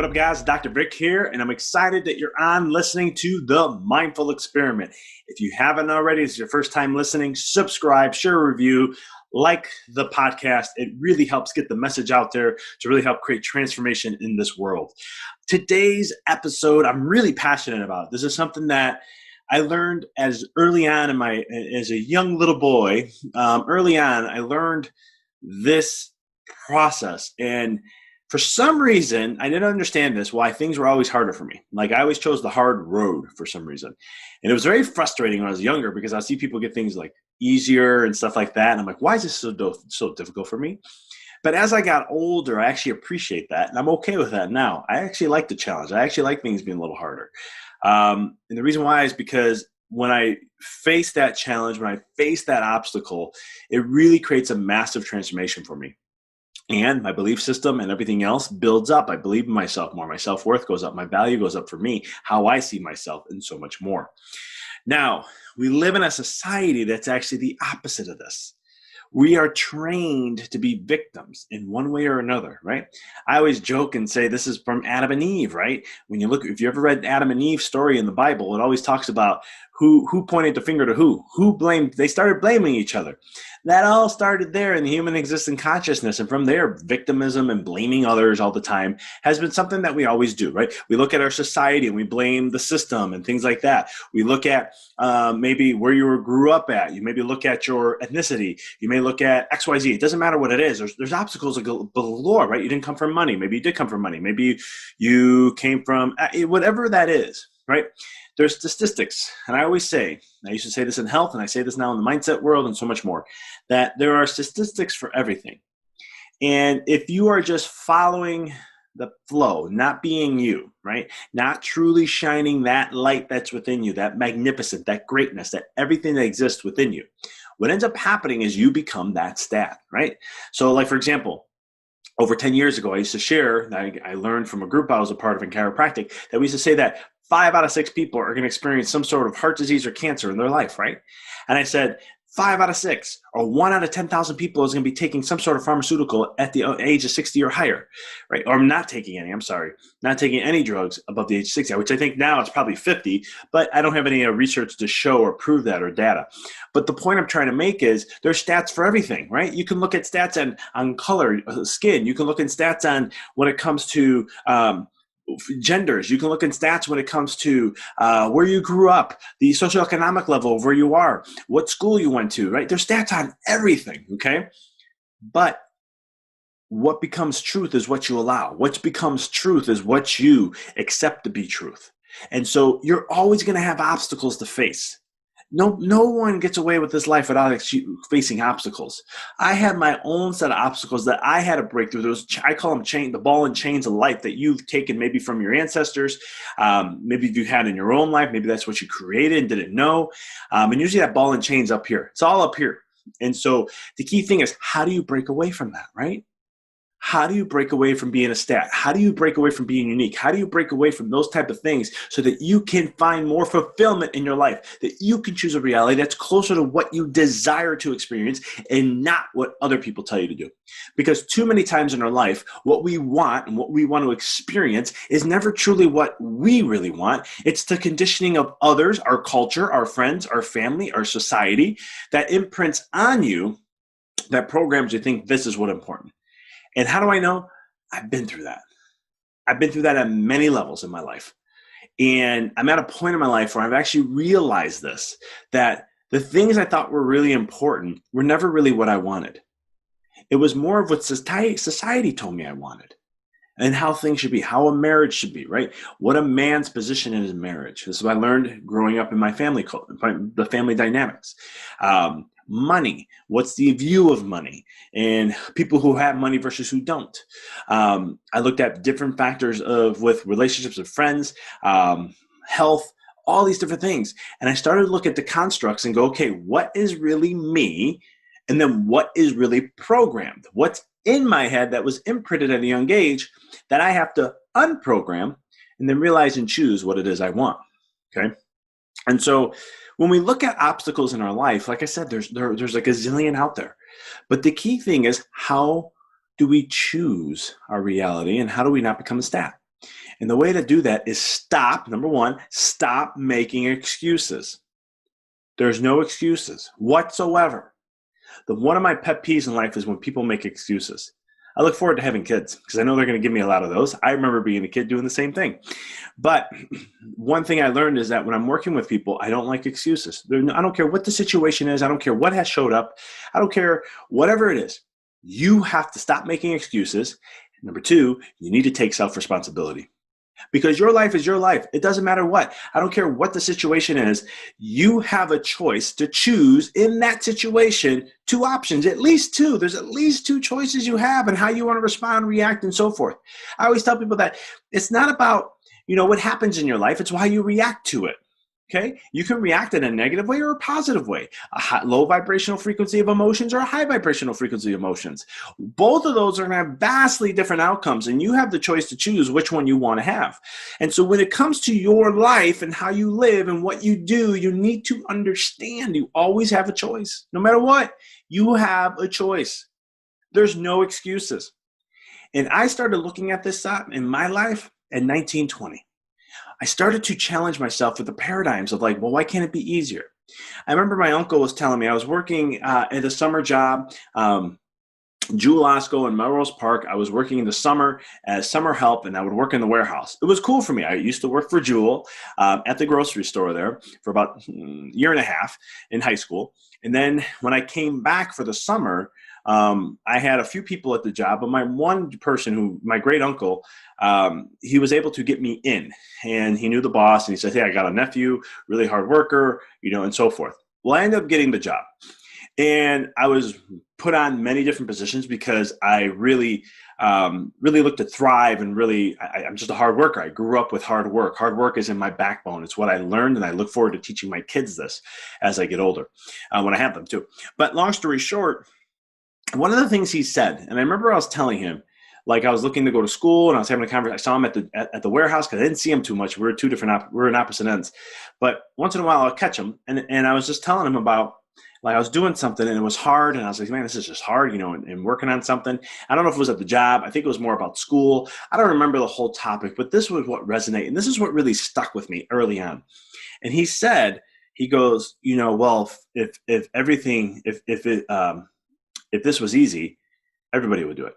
What up, guys? Dr. Vic here, and I'm excited that you're on listening to The Mindful Experiment. If you haven't already, it's your first time listening, subscribe, share a review, like the podcast. It really helps get the message out there to really help create transformation in this world. Today's episode, I'm really passionate about. This is something that I learned as early on as a young little boy. Early on, I learned this process, and for some reason, I didn't understand this, why things were always harder for me. Like I always chose the hard road for some reason. And it was very frustrating when I was younger because I see people get things like easier and stuff like that. And I'm like, why is this so difficult for me? But as I got older, I actually appreciate that. And I'm okay with that now. I actually like the challenge. I actually like things being a little harder. And the reason why is because when I face that challenge, when I face that obstacle, it really creates a massive transformation for me. And my belief system and everything else builds up. I believe in myself more. My self-worth goes up. My value goes up for me, how I see myself, and so much more. Now, we live in a society that's actually the opposite of this. We are trained to be victims in one way or another, right? I always joke and say this is from Adam and Eve, right? When you look, if you ever read Adam and Eve's story in the Bible, it always talks about who pointed the finger to who blamed. They started blaming each other. That all started there in the human existing consciousness, and from there, victimism and blaming others all the time has been something that we always do, right? We look at our society and we blame the system and things like that. We look at maybe where you grew up at. You maybe look at your ethnicity. You may look at XYZ. It doesn't matter what it is. There's obstacles galore, right? You didn't come from money. Maybe you did come from money. Maybe you came from whatever that is, right? There's statistics. And I always say, I used to say this in health, and I say this now in the mindset world and so much more, that there are statistics for everything. And if you are just following the flow, not being you, right? Not truly shining that light that's within you, that magnificent, that greatness, that everything that exists within you, what ends up happening is you become that stat, right? So like, for example, over 10 years ago, I used to share, I learned from a group I was a part of in chiropractic, that we used to say that 5 out of 6 people are going to experience some sort of heart disease or cancer in their life, right? And I said, 5 out of 6 or 1 out of 10,000 people is going to be taking some sort of pharmaceutical at the age of 60 or higher, right? Or not taking any drugs above the age of 60, which I think now it's probably 50, but I don't have any research to show or prove that or data. But the point I'm trying to make is there's stats for everything, right? You can look at stats on color, skin. You can look at stats on when it comes to genders. You can look in stats when it comes to where you grew up, the socioeconomic level of where you are, what school you went to, right? There's stats on everything, okay? But what becomes truth is what you allow. What becomes truth is what you accept to be truth. And so you're always going to have obstacles to face. No one gets away with this life without facing obstacles. I had my own set of obstacles that I had to break through. I call them the ball and chains of life that you've taken maybe from your ancestors. Maybe you had in your own life. Maybe that's what you created and didn't know. And usually that ball and chain's up here. It's all up here. And so the key thing is, how do you break away from that, right? How do you break away from being a stat? How do you break away from being unique? How do you break away from those type of things so that you can find more fulfillment in your life, that you can choose a reality that's closer to what you desire to experience and not what other people tell you to do? Because too many times in our life, what we want and what we want to experience is never truly what we really want. It's the conditioning of others, our culture, our friends, our family, our society that imprints on you, that programs you think this is what's important. And how do I know? I've been through that. I've been through that at many levels in my life. And I'm at a point in my life where I've actually realized this, that the things I thought were really important were never really what I wanted. It was more of what society told me I wanted and how things should be, how a marriage should be, right? What a man's position in his marriage. This is what I learned growing up in my family, the family dynamics. Money, what's the view of money, and people who have money versus who don't. I looked at different factors with relationships with friends, health, all these different things. And I started to look at the constructs and go, okay, what is really me? And then what is really programmed? What's in my head that was imprinted at a young age that I have to unprogram and then realize and choose what it is I want, okay? And so when we look at obstacles in our life, like I said, there's like a zillion out there. But the key thing is, how do we choose our reality and how do we not become a stat? And the way to do that is stop, number one, stop making excuses. There's no excuses whatsoever. One of my pet peeves in life is when people make excuses. I look forward to having kids because I know they're going to give me a lot of those. I remember being a kid doing the same thing. But one thing I learned is that when I'm working with people, I don't like excuses. I don't care what the situation is. I don't care what has showed up. I don't care whatever it is. You have to stop making excuses. Number two, you need to take self-responsibility. Because your life is your life. It doesn't matter what. I don't care what the situation is. You have a choice to choose in that situation, two options, at least two. There's at least two choices you have and how you want to respond, react, and so forth. I always tell people that it's not about, what happens in your life. It's why you react to it. Okay, you can react in a negative way or a positive way, low vibrational frequency of emotions or a high vibrational frequency of emotions. Both of those are going to have vastly different outcomes, and you have the choice to choose which one you want to have. And so when it comes to your life and how you live and what you do, you need to understand you always have a choice. No matter what, you have a choice. There's no excuses. And I started looking at this in my life at 1920. I started to challenge myself with the paradigms of like, well, why can't it be easier? I remember my uncle was telling me I was working at a summer job, Jewel Osco in Melrose Park. I was working in the summer as summer help, and I would work in the warehouse. It was cool for me. I used to work for Jewel at the grocery store there for about a year and a half in high school. And then when I came back for the summer, I had a few people at the job, but my one person my great uncle, he was able to get me in, and he knew the boss, and he said, hey, I got a nephew, really hard worker, and so forth. Well, I ended up getting the job, and I was put on many different positions because I really looked to thrive, and I'm just a hard worker. I grew up with hard work. Hard work is in my backbone. It's what I learned, and I look forward to teaching my kids this as I get older, when I have them too. But long story short, one of the things he said, and I remember I was telling him, like I was looking to go to school and I was having a conversation. I saw him at the warehouse because I didn't see him too much. We're in opposite ends. But once in a while I'll catch him. And I was just telling him about, like, I was doing something and it was hard. And I was like, man, this is just hard, and working on something. I don't know if it was at the job. I think it was more about school. I don't remember the whole topic, but this was what resonated. And this is what really stuck with me early on. And he said, he goes, well, if this was easy, everybody would do it,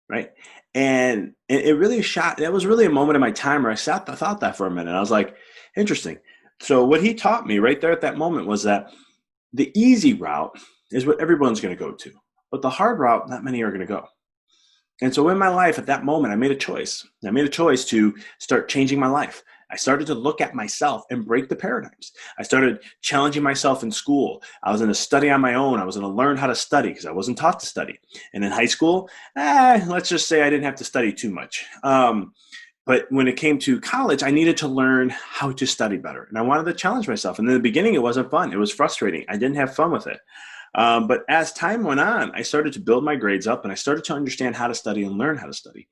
right? And it really that was really a moment in my time where I thought that for a minute. I was like, interesting. So what he taught me right there at that moment was that the easy route is what everyone's going to go to, but the hard route, not many are going to go. And so in my life at that moment, I made a choice. I made a choice to start changing my life. I started to look at myself and break the paradigms. I started challenging myself in school. I was going to study on my own. I was going to learn how to study because I wasn't taught to study. And in high school, let's just say I didn't have to study too much. But when it came to college, I needed to learn how to study better. And I wanted to challenge myself. And in the beginning, it wasn't fun. It was frustrating. I didn't have fun with it. But as time went on, I started to build my grades up and I started to understand how to study and learn how to study.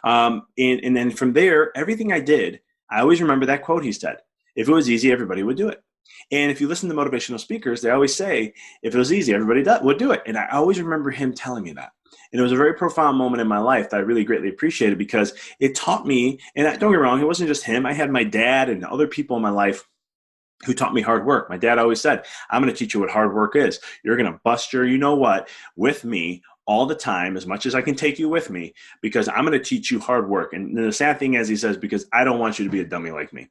And then from there, everything I did, I always remember that quote he said, if it was easy, everybody would do it. And if you listen to motivational speakers, they always say, if it was easy, everybody would do it. And I always remember him telling me that. And it was a very profound moment in my life that I really greatly appreciated because it taught me, and don't get me wrong, it wasn't just him. I had my dad and other people in my life who taught me hard work. My dad always said, I'm going to teach you what hard work is. You're going to bust your you-know-what with me all the time, as much as I can take you with me, because I'm going to teach you hard work. And the sad thing is, he says, because I don't want you to be a dummy like me.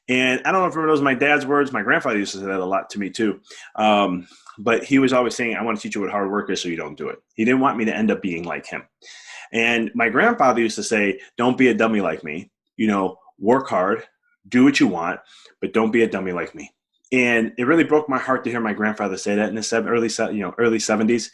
And I don't know if everyone knows my dad's words. My grandfather used to say that a lot to me too. But he was always saying, I want to teach you what hard work is so you don't do it. He didn't want me to end up being like him. And my grandfather used to say, don't be a dummy like me. Work hard, do what you want, but don't be a dummy like me. And it really broke my heart to hear my grandfather say that in the early 70s.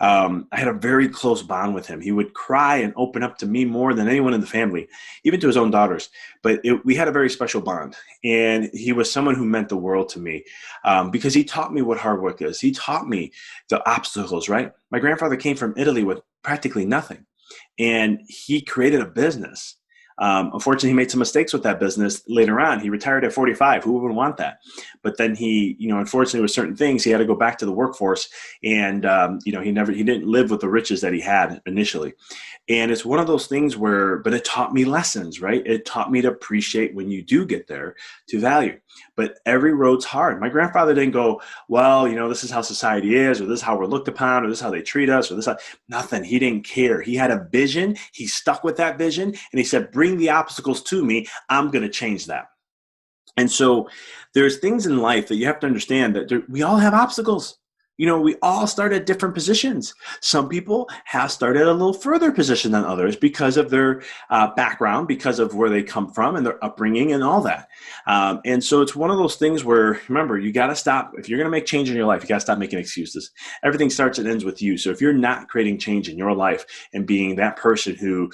I had a very close bond with him. He would cry and open up to me more than anyone in the family, even to his own daughters. But we had a very special bond. And he was someone who meant the world to me because he taught me what hard work is. He taught me the obstacles, right? My grandfather came from Italy with practically nothing. And he created a business Unfortunately, he made some mistakes with that business later on. He retired at 45. Who would want that? But then he, unfortunately, with certain things, he had to go back to the workforce, and he didn't live with the riches that he had initially. And it's one of those things but it taught me lessons, right? It taught me to appreciate when you do get there, to value. But every road's hard. My grandfather didn't go, well, this is how society is, or this is how we're looked upon, or this is how they treat us, or nothing. He didn't care. He had a vision. He stuck with that vision, and he said, bring the obstacles to me. I'm going to change that. And so there's things in life that you have to understand that we all have obstacles. We all start at different positions. Some people have started a little further position than others because of their background, because of where they come from and their upbringing and all that. And so it's one of those things where, remember, you got to stop. If you're going to make change in your life, you got to stop making excuses. Everything starts and ends with you. So if you're not creating change in your life and being that person who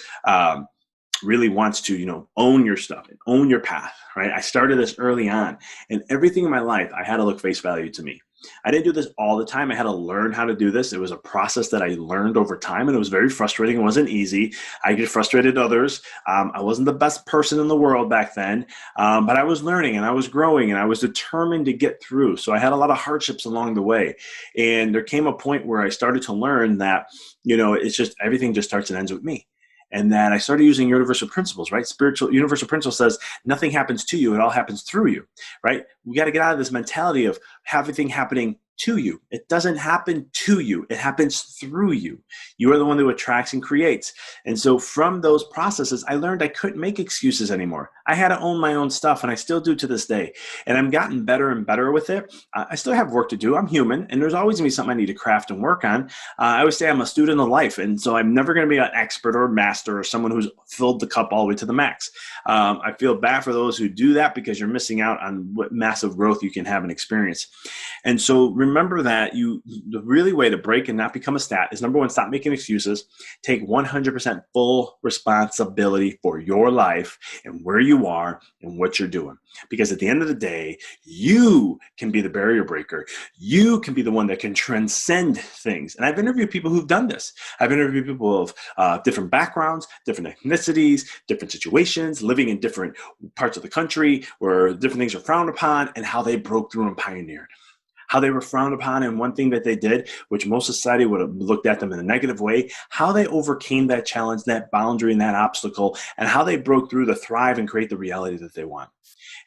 really wants to, own your stuff and own your path, right? I started this early on, and everything in my life, I had to look face value to me. I didn't do this all the time. I had to learn how to do this. It was a process that I learned over time, and it was very frustrating. It wasn't easy. I get frustrated others. I wasn't the best person in the world back then, but I was learning and I was growing and I was determined to get through. So I had a lot of hardships along the way. And there came a point where I started to learn that, it's just everything just starts and ends with me. And then I started using universal principles, right? Spiritual universal principle says nothing happens to you. It all happens through you, right? We got to get out of this mentality of everything happening to you. It doesn't happen to you. It happens through you. You are the one who attracts and creates. And so from those processes, I learned I couldn't make excuses anymore. I had to own my own stuff, and I still do to this day. And I've gotten better and better with it. I still have work to do. I'm human, and there's always going to be something I need to craft and work on. I always say I'm a student of life, and so I'm never going to be an expert or a master or someone who's filled the cup all the way to the max. I feel bad for those who do that because you're missing out on what massive growth you can have and experience. And so remember that the really way to break and not become a stat is, number one, stop making excuses. Take 100% full responsibility for your life and where you are and what you're doing. Because at the end of the day, you can be the barrier breaker. You can be the one that can transcend things. And I've interviewed people who've done this. I've interviewed people of different backgrounds, different ethnicities, different situations, living in different parts of the country where different things are frowned upon, and how they broke through and pioneered. How they were frowned upon in one thing that they did, which most society would have looked at them in a negative way, how they overcame that challenge, that boundary, and that obstacle, and how they broke through to thrive and create the reality that they want.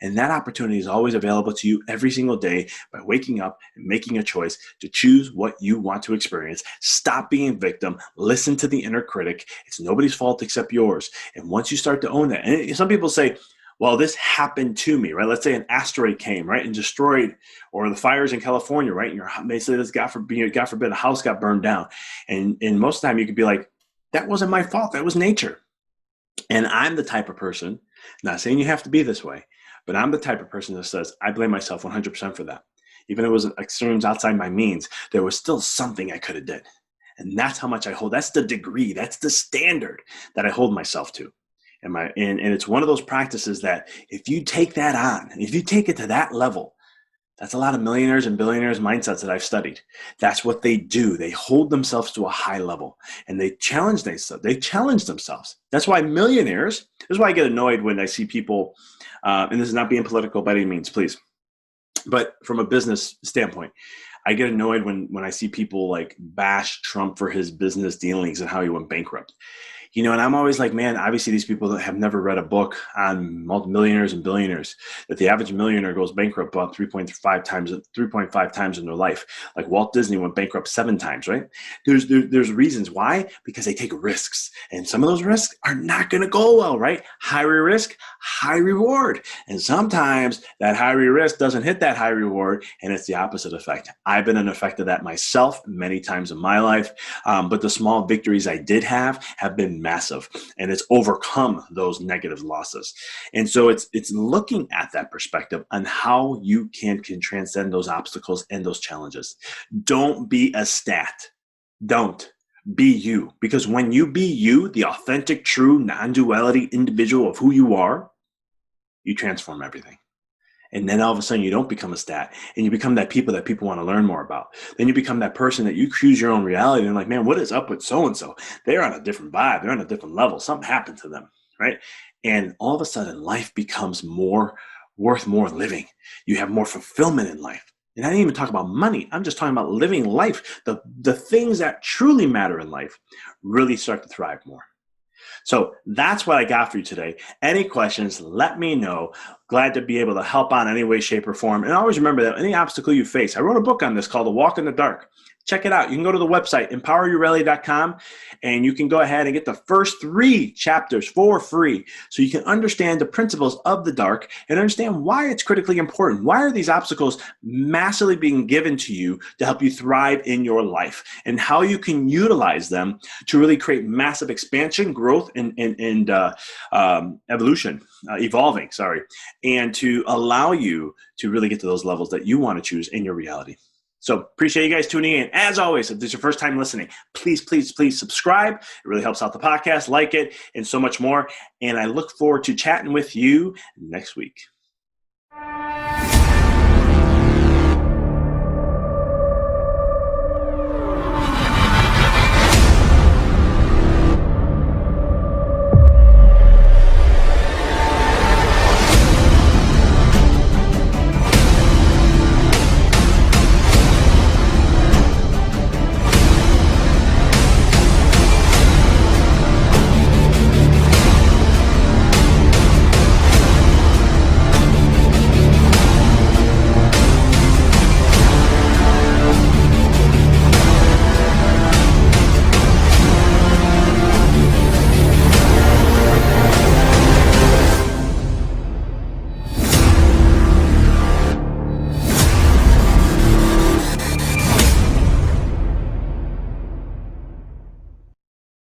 And that opportunity is always available to you every single day by waking up and making a choice to choose what you want to experience. Stop being a victim. Listen to the inner critic. It's nobody's fault except yours. And once you start to own that, and some people say, well, this happened to me, right? Let's say an asteroid came, right, and destroyed, or the fires in California, right? And they say this, God forbid, a house got burned down. And most of the time you could be like, that wasn't my fault. That was nature. And I'm the type of person, not saying you have to be this way, but I'm the type of person that says, I blame myself 100% for that. Even if it was extremes outside my means, there was still something I could have did. And that's how much I hold. That's the degree. That's the standard that I hold myself to. And it's one of those practices that if you take that on, if you take it to that level, that's a lot of millionaires and billionaires mindsets that I've studied. That's what they do. They hold themselves to a high level and they challenge themselves. They challenge themselves. That's why millionaires, this is why I get annoyed when I see people, and this is not being political by any means, please, but from a business standpoint, I get annoyed when I see people like bash Trump for his business dealings and how he went bankrupt. And I'm always like, man, obviously these people have never read a book on multimillionaires and billionaires, that the average millionaire goes bankrupt about 3.5 times in their life. Like Walt Disney went bankrupt 7 times, right? There's reasons why, because they take risks, and some of those risks are not going to go well, right? High risk, high reward. And sometimes that high risk doesn't hit that high reward, and it's the opposite effect. I've been an effect of that myself many times in my life, but the small victories I did have been massive, and it's overcome those negative losses. And so it's looking at that perspective on how you can transcend those obstacles and those challenges. Don't be a stat. Don't be you, because when you be you, the authentic, true, non-duality individual of who you are, you transform everything. And then all of a sudden you don't become a stat, and you become that people want to learn more about. Then you become that person that you choose your own reality. And like, man, what is up with so-and-so? They're on a different vibe. They're on a different level. Something happened to them, right? And all of a sudden, life becomes worth more living. You have more fulfillment in life. And I didn't even talk about money. I'm just talking about living life. The things that truly matter in life really start to thrive more. So that's what I got for you today. Any questions, let me know. Glad to be able to help out in any way, shape, or form. And always remember that any obstacle you face, I wrote a book on this called The Walk in the Dark. Check it out. You can go to the website, empoweryourrally.com, and you can go ahead and get the first 3 chapters for free so you can understand the principles of the dark and understand why it's critically important. Why are these obstacles massively being given to you to help you thrive in your life, and how you can utilize them to really create massive expansion, growth, and evolving, and to allow you to really get to those levels that you want to choose in your reality. So appreciate you guys tuning in. As always, if this is your first time listening, please subscribe. It really helps out the podcast, like it, and so much more. And I look forward to chatting with you next week.